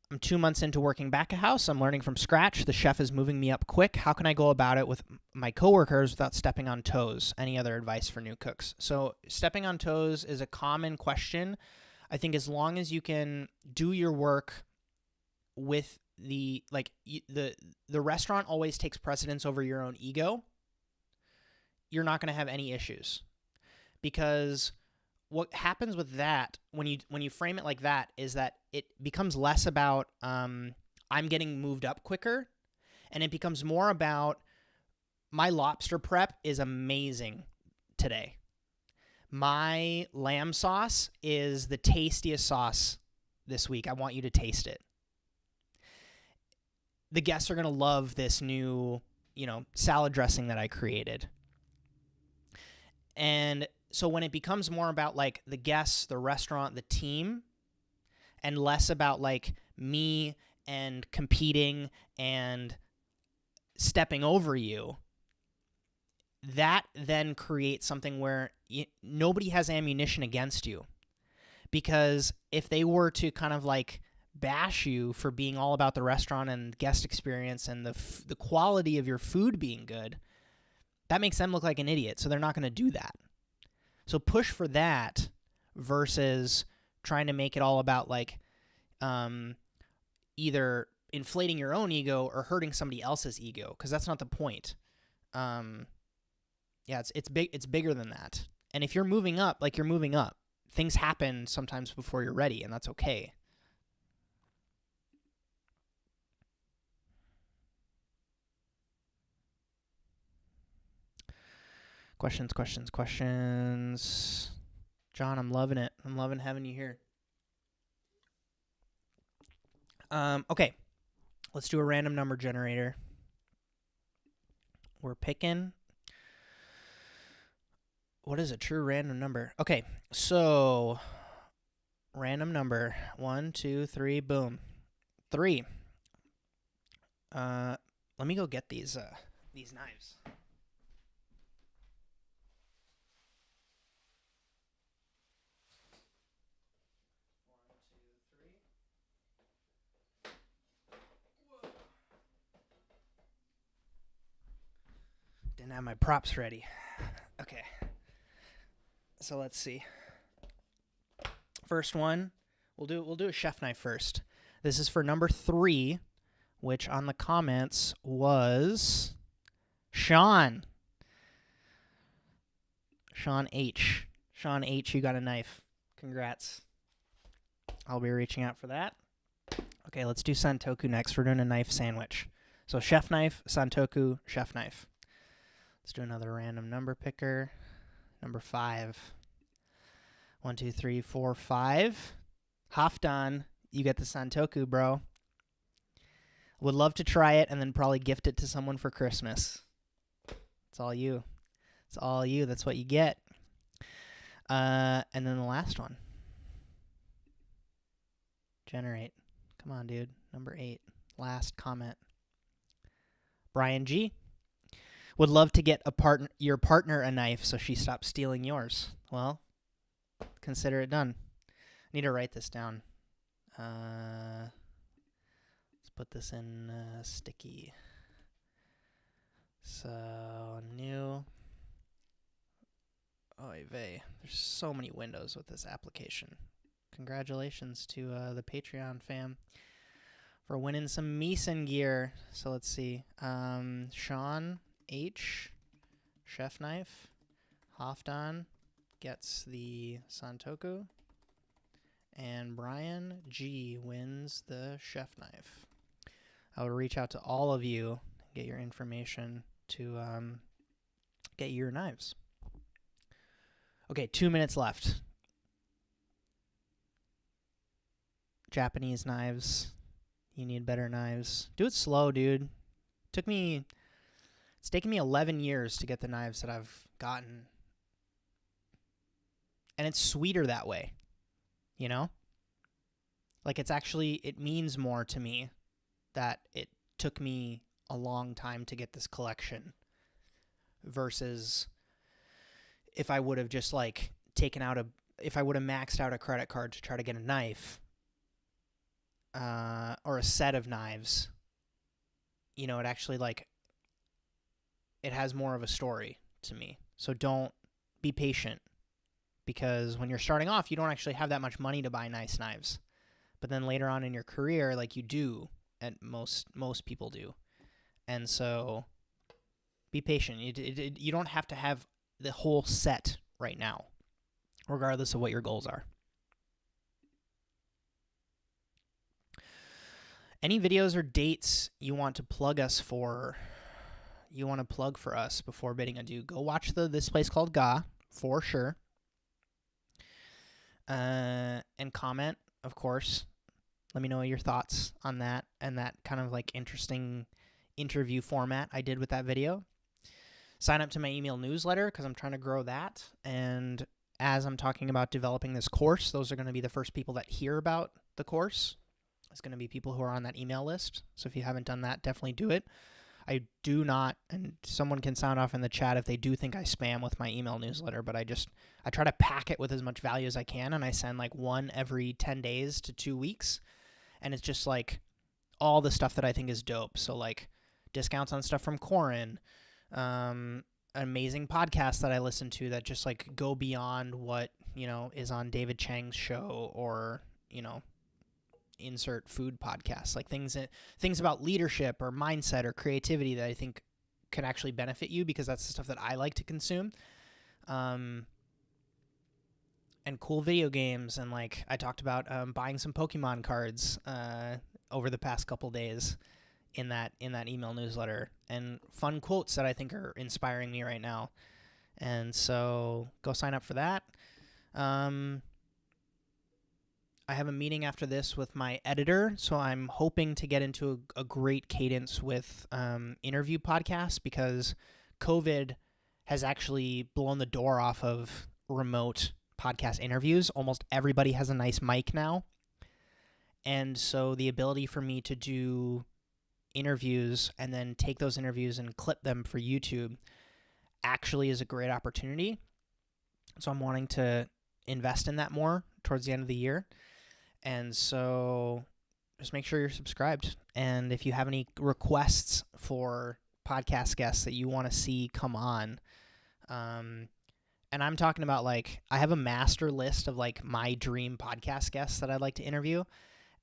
I'm 2 months into working back a house. I'm learning from scratch. The chef is moving me up quick. How can I go about it with my coworkers without stepping on toes? Any other advice for new cooks? So stepping on toes is a common question. I think as long as you can do your work with the restaurant always takes precedence over your own ego, you're not going to have any issues. Because what happens with that, when you frame it like that, is that it becomes less about I'm getting moved up quicker, and it becomes more about my lobster prep is amazing today. My lamb sauce is the tastiest sauce this week. I want you to taste it. The guests are going to love this new, salad dressing that I created. And so when it becomes more about like the guests, the restaurant, the team, and less about like me and competing and stepping over you, that then creates something where nobody has ammunition against you. Because if they were to kind of like bash you for being all about the restaurant and guest experience and the quality of your food being good, that makes them look like an idiot. So they're not going to do that. So push for that versus trying to make it all about like either inflating your own ego or hurting somebody else's ego, because that's not the point. Yeah, it's big. It's bigger than that. And if you're moving up, like you're moving up, things happen sometimes before you're ready, and that's okay. Questions. John, I'm loving it. I'm loving having you here. Okay, let's do a random number generator. We're picking. What is a true random number? Okay, so random number. 1, 2, 3, boom. 3. Let me go get these knives. Didn't have my props ready. Okay. So let's see. First one, we'll do a chef knife first. This is for number 3, which on the comments was Sean. Sean H. Sean H, you got a knife. Congrats. I'll be reaching out for that. Okay, let's do Santoku next. We're doing a knife sandwich. So chef knife, Santoku, chef knife. Let's do another random number picker. Number 5. 1, 2, 3, 4, 5. Halfdan, you get the Santoku, bro. Would love to try it and then probably gift it to someone for Christmas. It's all you. It's all you. That's what you get. And then the last one. Generate. Come on, dude. Number 8. Last comment. Brian G. Would love to get your partner a knife so she stops stealing yours. Well, consider it done. I need to write this down. Let's put this in sticky. So, new. Oy vey. There's so many windows with this application. Congratulations to the Patreon fam for winning some Meeson gear. So let's see. Sean H. Chef Knife. Halfdan gets the Santoku. And Brian G. wins the Chef Knife. I will reach out to all of you and get your information to get your knives. Okay, 2 minutes left. Japanese knives. You need better knives. Do it slow, dude. It's taken me 11 years to get the knives that I've gotten. And it's sweeter that way. You know? Like it means more to me that it took me a long time to get this collection versus if I would have just like if I would have maxed out a credit card to try to get a knife, or a set of knives, it actually it has more of a story to me. So don't be patient, because when you're starting off, you don't actually have that much money to buy nice knives. But then later on in your career, you do, and most people do. And so be patient. You don't have to have the whole set right now, regardless of what your goals are. Any videos or dates you want to plug for us before bidding adieu, go watch this place called Ga, for sure. And comment, of course. Let me know your thoughts on that and that kind of interesting interview format I did with that video. Sign up to my email newsletter because I'm trying to grow that. And as I'm talking about developing this course, those are going to be the first people that hear about the course. It's going to be people who are on that email list. So if you haven't done that, definitely do it. I do not, and someone can sound off in the chat if they do think I spam with my email newsletter, but I try to pack it with as much value as I can, and I send one every 10 days to 2 weeks, and it's just all the stuff that I think is dope. So discounts on stuff from Corin, amazing podcasts that I listen to that just go beyond what, is on David Chang's show or, insert food podcasts, things about leadership or mindset or creativity that I think can actually benefit you, because that's the stuff that I like to consume. And cool video games. And I talked about buying some Pokemon cards over the past couple days in that email newsletter, and fun quotes that I think are inspiring me right now. And so go sign up for that. I have a meeting after this with my editor, so I'm hoping to get into a great cadence with interview podcasts, because COVID has actually blown the door off of remote podcast interviews. Almost everybody has a nice mic now. And so the ability for me to do interviews and then take those interviews and clip them for YouTube actually is a great opportunity. So I'm wanting to invest in that more towards the end of the year. And so just make sure you're subscribed. And if you have any requests for podcast guests that you want to see come on, and I'm talking about I have a master list of my dream podcast guests that I'd like to interview.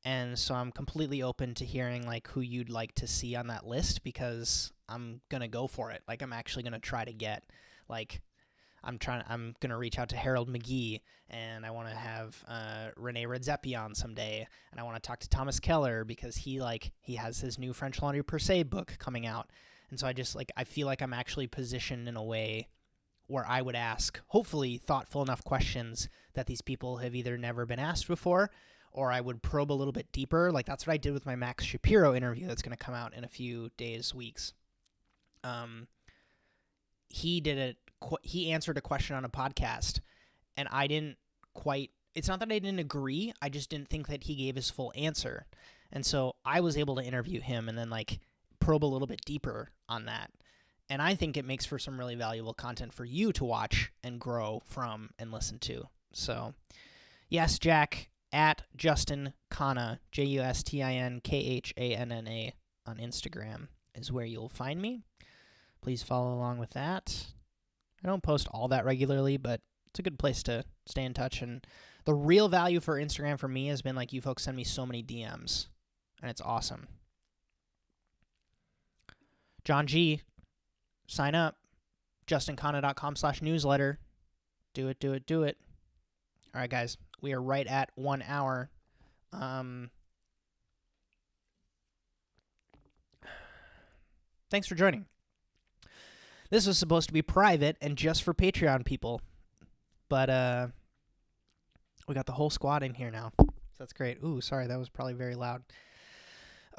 And so I'm completely open to hearing who you'd like to see on that list, because I'm going to go for it. I'm actually going to try to get I'm going to reach out to Harold McGee, and I want to have Rene Redzepi on someday, and I want to talk to Thomas Keller, because he has his new French Laundry Per Se book coming out. And so I feel like I'm actually positioned in a way where I would ask, hopefully, thoughtful enough questions that these people have either never been asked before, or I would probe a little bit deeper. Like that's what I did with my Max Shapiro interview that's going to come out in a few days, weeks. He answered a question on a podcast, and I didn't quite, it's not that I didn't agree, I just didn't think that he gave his full answer. And so I was able to interview him and then like probe a little bit deeper on that. And I think it makes for some really valuable content for you to watch and grow from and listen to. So, yes, Jack, at Justin Khanna, Justinkhanna on Instagram is where you'll find me. Please follow along with that. I don't post all that regularly, but it's a good place to stay in touch. And the real value for Instagram for me has been like you folks send me so many DMs, and it's awesome. John G., sign up. JustinKhanna.com/newsletter. Do it. All right, guys. We are right at 1 hour. Thanks for joining. This was supposed to be private and just for Patreon people. But we got the whole squad in here now. So that's great. Ooh, sorry. That was probably very loud.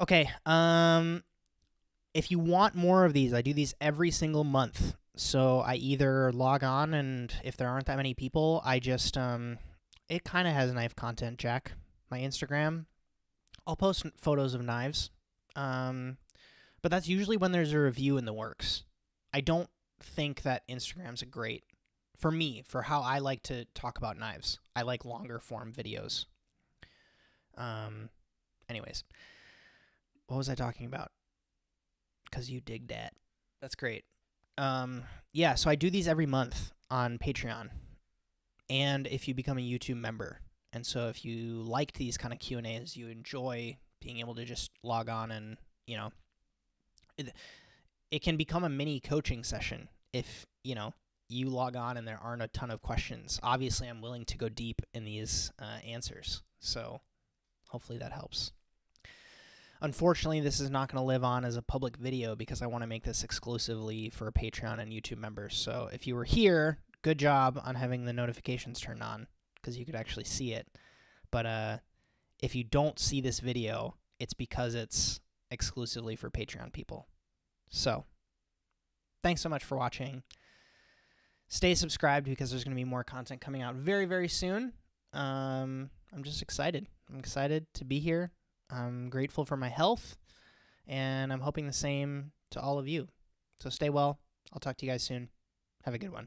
Okay. If you want more of these, I do these every single month. So I either log on, and if there aren't that many people, I just, it kind of has knife content, Jack. My Instagram, I'll post photos of knives. But that's usually when there's a review in the works. I don't think that Instagram's a great, for me, for how I like to talk about knives. I like longer form videos. Anyways, what was I talking about? Because you dig that. That's great. Yeah, so I do these every month on Patreon. And if you become a YouTube member. And so if you liked these kind of Q&As, you enjoy being able to just log on and, you know, it can become a mini coaching session if, you know, you log on and there aren't a ton of questions. Obviously, I'm willing to go deep in these answers. So hopefully that helps. Unfortunately, this is not going to live on as a public video because I want to make this exclusively for Patreon and YouTube members. So if you were here, good job on having the notifications turned on because you could actually see it. But if you don't see this video, it's because it's exclusively for Patreon people. So thanks so much for watching. Stay subscribed because there's going to be more content coming out very, very soon. I'm just excited. I'm excited to be here. I'm grateful for my health, and I'm hoping the same to all of you. So stay well. I'll talk to you guys soon. Have a good one.